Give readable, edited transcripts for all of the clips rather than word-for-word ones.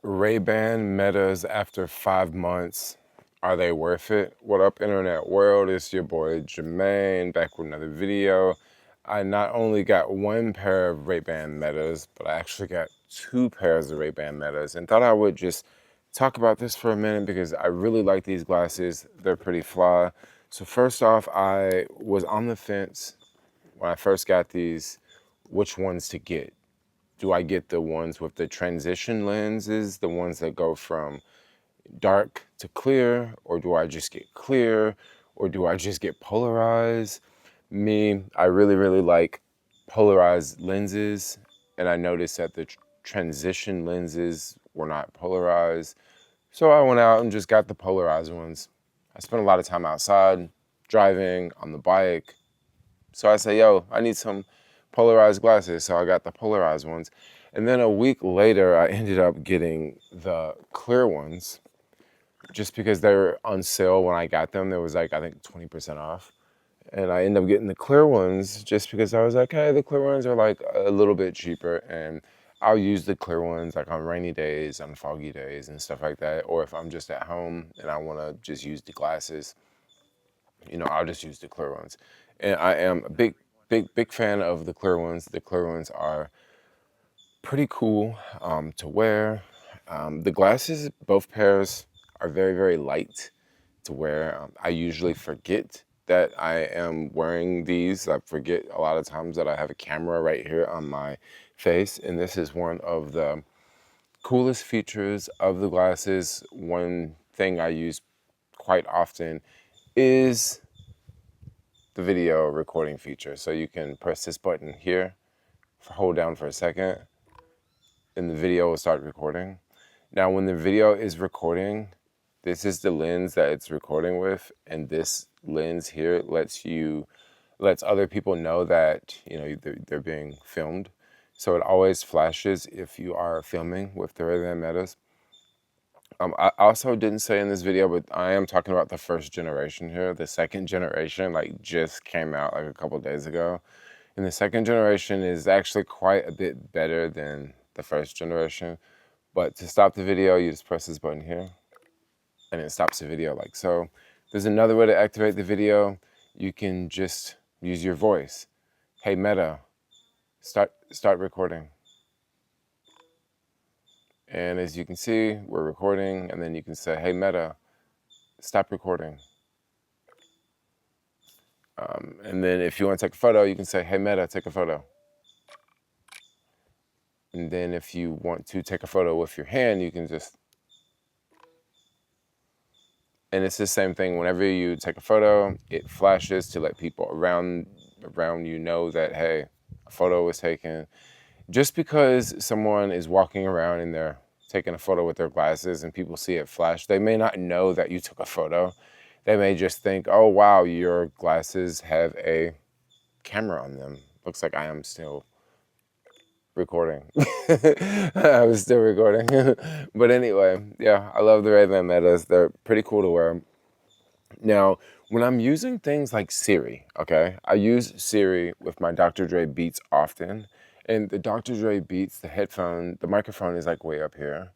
RayBan Metas after 5 months. Are they worth it? What up, internet world? It's your boy Jermaine back with another video. I not only got one pair of RayBan Metas, but I actually got two pairs of RayBan Metas and thought I would just talk about this for a minute because I really like these glasses. They're pretty fly. So first off, I was on the fence when I first got these, which ones to get. Do I get the ones with the transition lenses, the ones that go from dark to clear, or do I just get clear, or do I just get polarized? Me, I really like polarized lenses, and I noticed that the transition lenses were not polarized. So I went out and just got the polarized ones. I spent a lot of time outside, driving, on the bike. So I say, yo, I need some polarized glasses. So I got the polarized ones. And then a week later, I ended up getting the clear ones just because they were on sale when I got them. There was like, I think 20% off. And I ended up getting the clear ones just because I was like, hey, the clear ones are like a little bit cheaper. And I'll use the clear ones like on rainy days, on foggy days and stuff like that. Or if I'm just at home and I want to just use the glasses, I'll just use the clear ones. And I am a big fan of the clear ones. The clear ones are pretty cool to wear. The glasses, both pairs, are very light to wear. I usually forget that I am wearing these. I forget a lot of times that I have a camera right here on my face. And this is one of the coolest features of the glasses. One thing I use quite often is the video recording feature. So you can press this button here, hold down for a second, and the video will start recording. Now, when the video is recording, this is the lens that it's recording with, and this lens here lets other people know that they're being filmed. So it always flashes if you are filming with the RayBan Metas. I also didn't say in this video, but I am talking about the first generation here. The second generation just came out like a couple days ago. And the second generation is actually quite a bit better than the first generation. But to stop the video, you just press this button here and it stops the video like so. There's another way to activate the video. You can just use your voice. Hey Meta, start recording. And as you can see, we're recording, and then you can say, hey Meta, stop recording. And then if you want to take a photo, you can say, hey Meta, take a photo. And then if you want to take a photo with your hand, you can just, and it's the same thing. Whenever you take a photo, it flashes to let people around you know that, hey, a photo was taken. Just because someone is walking around and they're taking a photo with their glasses and people see it flash, they may not know that you took a photo. They may just think, oh, wow, your glasses have a camera on them. Looks like I am still recording. I was still recording. But anyway, yeah, I love the RayBan Metas. They're pretty cool to wear. Now, when I'm using things like Siri, okay, I use Siri with my Dr. Dre Beats often. And the Dr. Dre Beats, the microphone is like way up here.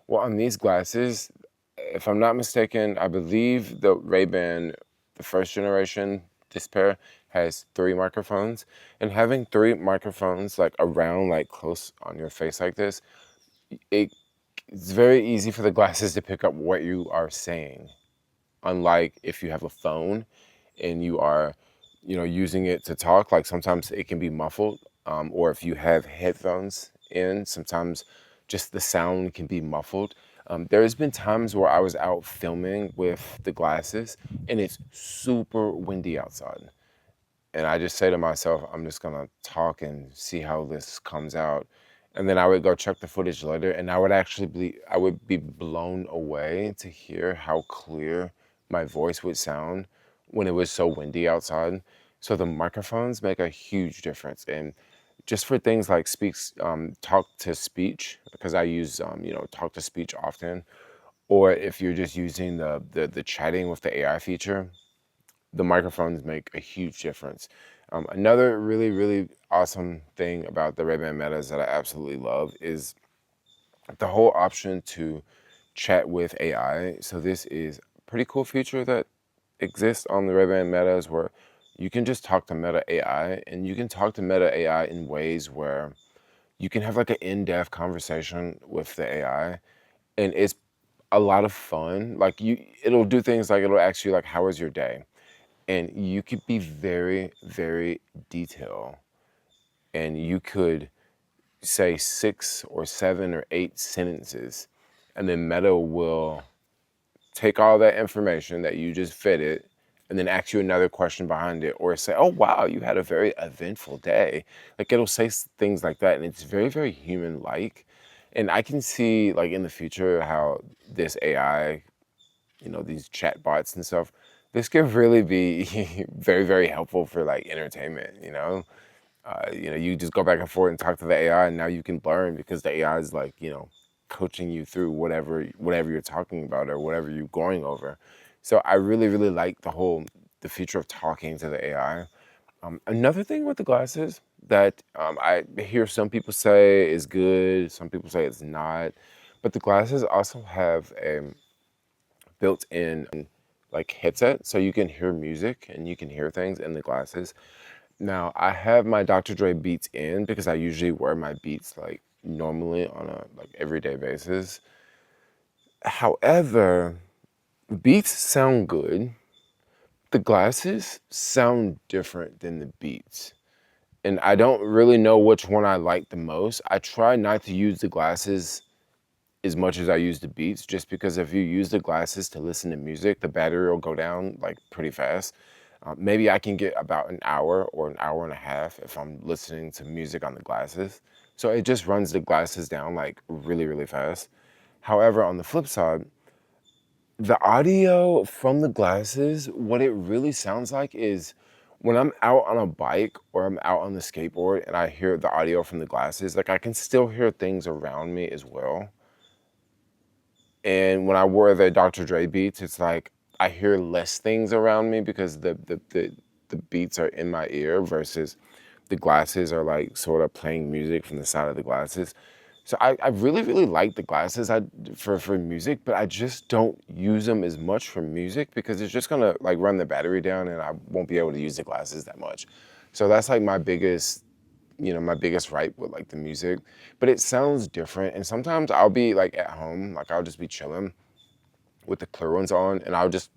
Well, on these glasses, if I'm not mistaken, I believe the RayBan, the first generation, this pair has 3 microphones. And having 3 microphones like around, like close on your face like this, it's very easy for the glasses to pick up what you are saying. Unlike if you have a phone and you are, using it to talk, like sometimes it can be muffled. Or if you have headphones in, sometimes just the sound can be muffled. There's been times where I was out filming with the glasses and it's super windy outside. And I just say to myself, I'm just gonna talk and see how this comes out. And then I would go check the footage later and I would be blown away to hear how clear my voice would sound when it was so windy outside. So the microphones make a huge difference. And just for things like talk to speech, because I use talk to speech often, or if you're just using the chatting with the AI feature, the microphones make a huge difference. Another really awesome thing about the RayBan Metas that I absolutely love is the whole option to chat with AI. So this is a pretty cool feature that exists on the RayBan Metas where you can just talk to Meta AI, and you can talk to Meta AI in ways where you can have like an in-depth conversation with the AI, and it's a lot of fun. Like it'll do things like it'll ask you like, "How was your day?" And you could be very, very detailed, and you could say 6 or 7 or 8 sentences, and then Meta will take all that information that you just fed it and then ask you another question behind it, or say, "Oh wow, you had a very eventful day." Like it'll say things like that, and it's very, very human like. And I can see like in the future how this AI, these chat bots and stuff, this could really be very, very helpful for like entertainment. You just go back and forth and talk to the AI, and now you can learn because the AI is like, coaching you through whatever you're talking about or whatever you're going over. So I really, really like the feature of talking to the AI. Another thing with the glasses that I hear some people say is good, some people say it's not, but the glasses also have a built-in like headset, so you can hear music and you can hear things in the glasses. Now, I have my Dr. Dre Beats in because I usually wear my Beats like normally on a like everyday basis. However, Beats sound good. The glasses sound different than the Beats. And I don't really know which one I like the most. I try not to use the glasses as much as I use the Beats, just because if you use the glasses to listen to music, the battery will go down like pretty fast. Maybe I can get about an hour or an hour and a half if I'm listening to music on the glasses. So it just runs the glasses down like really, really fast. However, on the flip side, the audio from the glasses, what it really sounds like is when I'm out on a bike or I'm out on the skateboard and I hear the audio from the glasses, like I can still hear things around me as well. And when I wear the Dr. Dre Beats, it's like I hear less things around me because the beats are in my ear versus the glasses are like sort of playing music from the side of the glasses. So I really, really like the glasses for music, but I just don't use them as much for music because it's just gonna like run the battery down and I won't be able to use the glasses that much. So that's like my biggest gripe with like the music, but it sounds different. And sometimes I'll be like at home, like I'll just be chilling with the clear ones on, and I'll just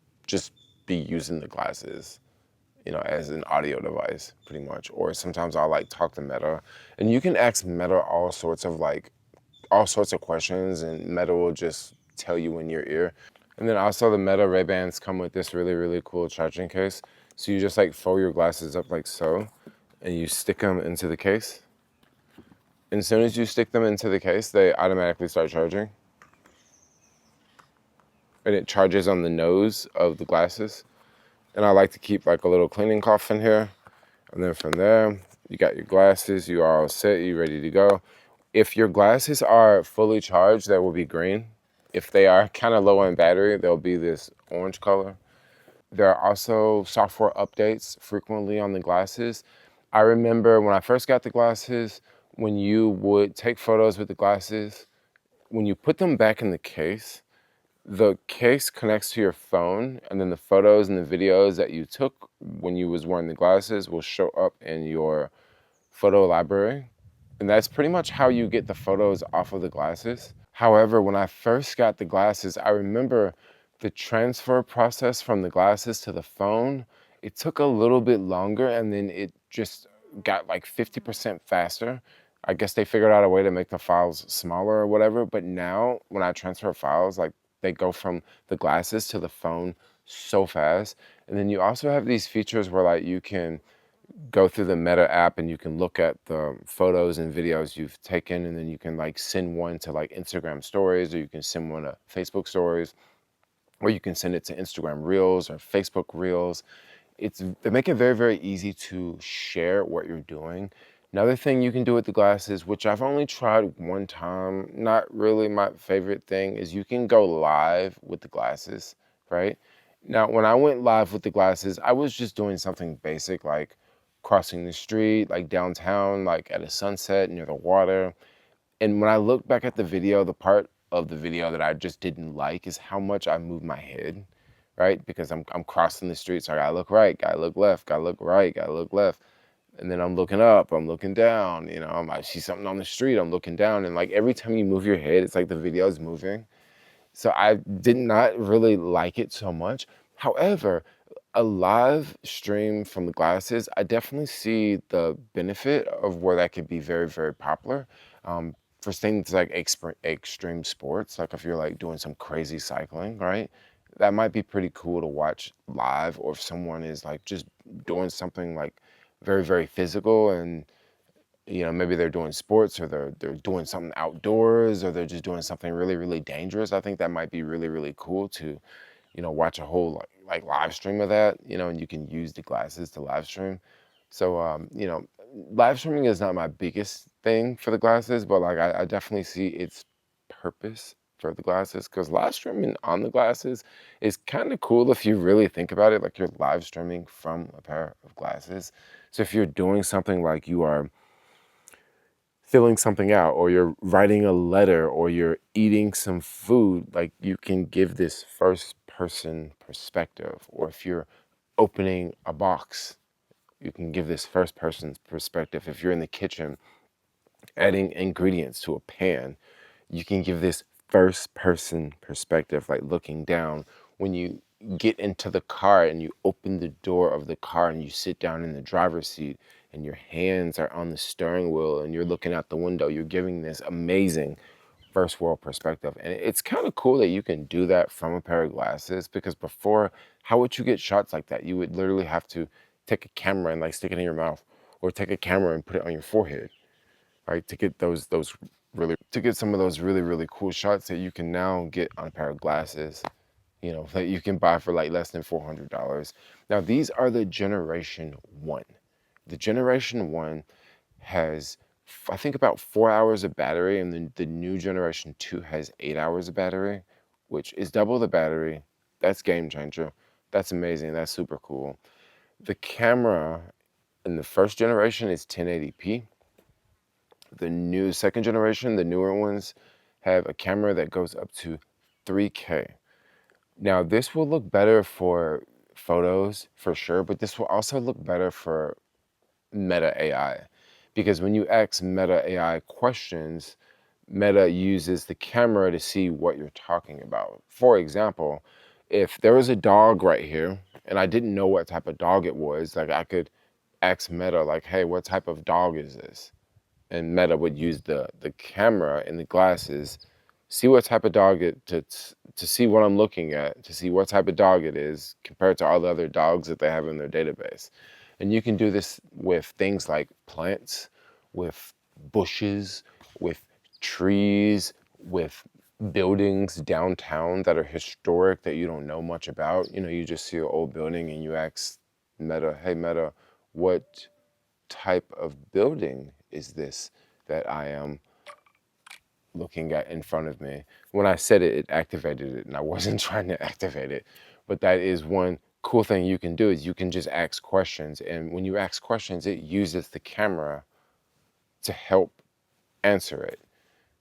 be using the glasses, as an audio device, pretty much. Or sometimes I'll like talk to Meta, and you can ask Meta all sorts of questions, and Meta will just tell you in your ear. And then also the Meta Ray-Bans come with this really, really cool charging case. So you just like fold your glasses up like so, and you stick them into the case. And as soon as you stick them into the case, they automatically start charging. And it charges on the nose of the glasses. And I like to keep like a little cleaning cloth in here. And then from there, you got your glasses, you are all set, you ready to go. If your glasses are fully charged, they will be green. If they are kind of low on battery, they'll be this orange color. There are also software updates frequently on the glasses. I remember when I first got the glasses, when you would take photos with the glasses, when you put them back in the case connects to your phone, and then the photos and the videos that you took when you was wearing the glasses will show up in your photo library. And that's pretty much how you get the photos off of the glasses. However, when I first got the glasses, I remember the transfer process from the glasses to the phone, it took a little bit longer, and then it just got like 50% faster. I guess they figured out a way to make the files smaller or whatever, but now when I transfer files, like they go from the glasses to the phone so fast. And then you also have these features where like you can go through the Meta app and you can look at the photos and videos you've taken, and then you can like send one to like Instagram stories, or you can send one to Facebook stories, or you can send it to Instagram Reels or Facebook Reels. They make it very, very easy to share what you're doing. Another thing you can do with the glasses, which I've only tried one time, not really my favorite thing, is you can go live with the glasses, right? Now, when I went live with the glasses, I was just doing something basic like crossing the street, like downtown, like at a sunset near the water. And when I look back at the video, the part of the video that I just didn't like is how much I moved my head, right? Because I'm crossing the street, so I gotta look right, gotta look left, gotta look right, gotta look left. And then I'm looking up, I'm looking down, you know, I see something on the street, I'm looking down. And like every time you move your head, it's like the video is moving. So I did not really like it so much. However, a live stream from the glasses, I definitely see the benefit of where that could be very, very popular. For things like extreme sports, like if you're like doing some crazy cycling, right? That might be pretty cool to watch live, or if someone is like just doing something like very, very physical, and you know, maybe they're doing sports, or they're doing something outdoors, or they're just doing something really, really dangerous. I think that might be really, really cool to, you know, watch a whole like live stream of that, you know, and you can use the glasses to live stream. So, you know, live streaming is not my biggest thing for the glasses, but like I definitely see its purpose for the glasses, because live streaming on the glasses is kind of cool if you really think about it. Like you're live streaming from a pair of glasses. So if you're doing something like you are filling something out, or you're writing a letter, or you're eating some food, like you can give this first person perspective. Or if you're opening a box, you can give this first person's perspective. If you're in the kitchen adding ingredients to a pan, you can give this first person perspective, like looking down. When you get into the car and you open the door of the car and you sit down in the driver's seat and your hands are on the steering wheel and you're looking out the window, you're giving this amazing first world perspective. And it's kind of cool that you can do that from a pair of glasses, because before, how would you get shots like that? You would literally have to take a camera and like stick it in your mouth, or take a camera and put it on your forehead, right? To get some of those really, really cool shots that you can now get on a pair of glasses, you know, that you can buy for like less than $400. Now, these are the Generation 1. The Generation 1 has, I think, about 4 hours of battery, and then the new Generation 2 has 8 hours of battery, which is double the battery. That's game changer. That's amazing. That's super cool. The camera in the first generation is 1080p. The new second generation, the newer ones, have a camera that goes up to 3K. Now, this will look better for photos for sure, but this will also look better for Meta AI. Because when you ask Meta AI questions, Meta uses the camera to see what you're talking about. For example, if there was a dog right here and I didn't know what type of dog it was, like I could ask Meta, like, hey, what type of dog is this? And Meta would use the camera and the glasses, see what type of dog to see what I'm looking at, to see what type of dog it is compared to all the other dogs that they have in their database. And you can do this with things like plants, with bushes, with trees, with buildings downtown that are historic that you don't know much about. You know, you just see an old building and you ask Meta, hey Meta, what type of building is this that I am looking at in front of me? When I said it, it activated it, and I wasn't trying to activate it. But that is one cool thing you can do, is you can just ask questions. And when you ask questions, it uses the camera to help answer it.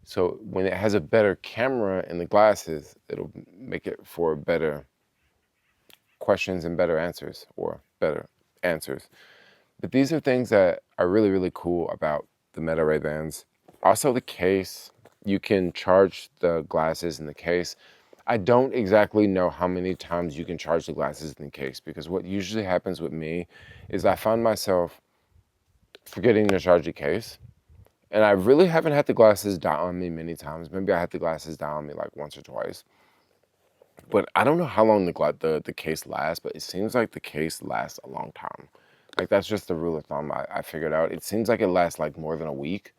So when it has a better camera in the glasses, it'll make it for better questions and better answers, or better answers. But these are things that are really, really cool about the Meta Ray-Bans. Also the case, you can charge the glasses in the case. I don't exactly know how many times you can charge the glasses in the case, because what usually happens with me is I find myself forgetting to charge the case. And I really haven't had the glasses die on me many times. Maybe I had the glasses die on me like once or twice. But I don't know how long the case lasts, but it seems like the case lasts a long time. Like that's just the rule of thumb I figured out. It seems like it lasts like more than a week,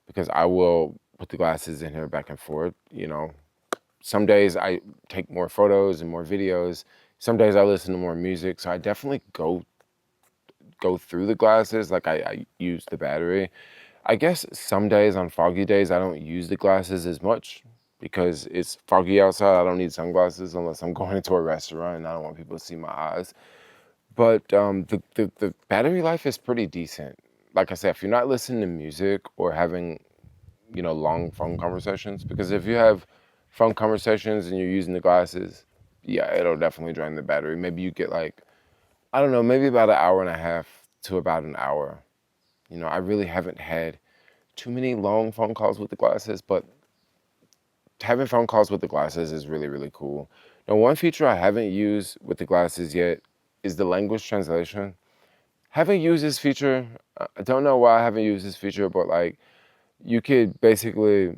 because I will put the glasses in here back and forth, you know. Some days I take more photos and more videos. Some days I listen to more music. So I definitely go through the glasses. Like I use the battery. I guess some days, on foggy days, I don't use the glasses as much because it's foggy outside. I don't need sunglasses unless I'm going into a restaurant and I don't want people to see my eyes. But the battery life is pretty decent. Like I said, if you're not listening to music or having you know, long phone conversations. Because if you have phone conversations and you're using the glasses, yeah, it'll definitely drain the battery. Maybe you get like, I don't know, maybe about an hour and a half to about an hour. You know, I really haven't had too many long phone calls with the glasses, but having phone calls with the glasses is really, really cool. Now, one feature I haven't used with the glasses yet is the language translation. Haven't used this feature. I don't know why I haven't used this feature, but like you could basically,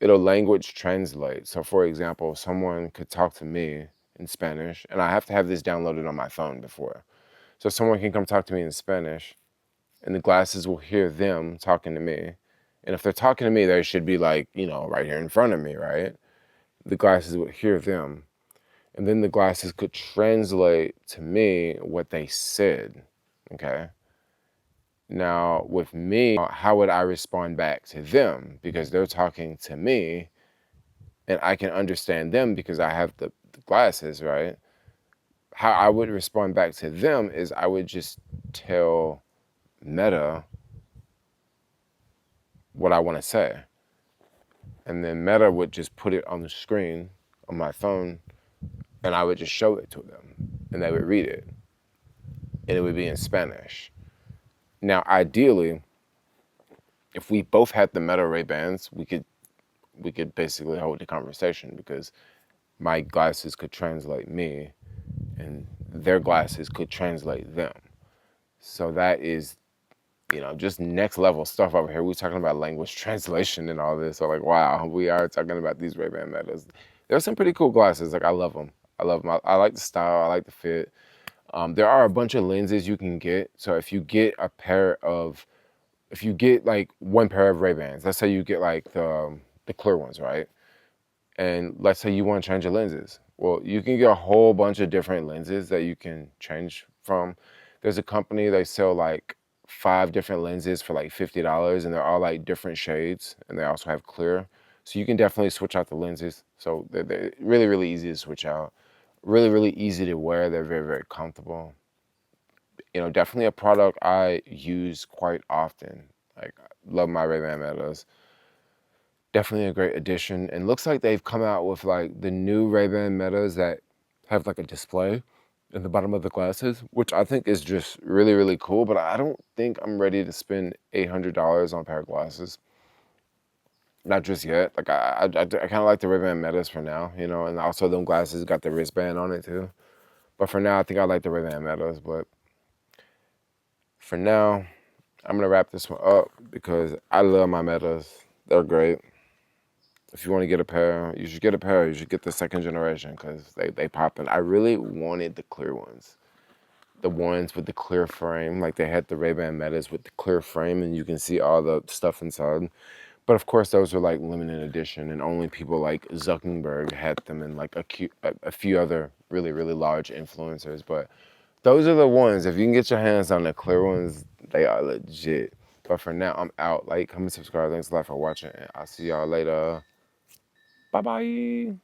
it'll language translate. So for example, someone could talk to me in Spanish, and I have to have this downloaded on my phone before. So someone can come talk to me in Spanish, and the glasses will hear them talking to me. And if they're talking to me, they should be like, you know, right here in front of me, right? The glasses would hear them. And then the glasses could translate to me what they said, okay? Now, with me, how would I respond back to them? Because they're talking to me, and I can understand them because I have the glasses, right? How I would respond back to them is I would just tell Meta what I want to say. And then Meta would just put it on the screen on my phone, and I would just show it to them, and they would read it, and it would be in Spanish. Now, ideally, if we both had the Meta Ray-Bans, we could basically hold the conversation because my glasses could translate me, and their glasses could translate them. So that is, you know, just next level stuff over here. We're talking about language translation and all this. So like, wow, we are talking about these RayBan Metas. There's some pretty cool glasses. Like I love them. I love them. I like the style. I like the fit. There are a bunch of lenses you can get. So if you get if you get like one pair of Ray-Bans, let's say you get like the clear ones, right? And let's say you want to change your lenses. Well, you can get a whole bunch of different lenses that you can change from. There's a company, they sell like 5 different lenses for like $50, and they're all like different shades, and they also have clear. So you can definitely switch out the lenses. So they're really, really easy to switch out. Really, really easy to wear. They're very, very comfortable. You know, definitely a product I use quite often. Like, I love my RayBan Metas. Definitely a great addition. And looks like they've come out with like the new RayBan Metas that have like a display in the bottom of the glasses, which I think is just really, really cool. But I don't think I'm ready to spend $800 on a pair of glasses. Not just yet. Like I kind of like the RayBan Metas for now, you know, and also them glasses got the wristband on it too. But for now, I think I like the RayBan Metas. But for now, I'm gonna wrap this one up because I love my Metas. They're great. If you want to get a pair, you should get a pair. You should get the 2nd generation because they poppin'. I really wanted the clear ones. The ones with the clear frame. Like they had the RayBan Metas with the clear frame and you can see all the stuff inside. But of course, those are like limited edition and only people like Zuckerberg had them and like a few other really, really large influencers. But those are the ones. If you can get your hands on the clear ones, they are legit. But for now, I'm out. Like, comment, subscribe. Thanks a lot for watching. And I'll see y'all later. Bye-bye.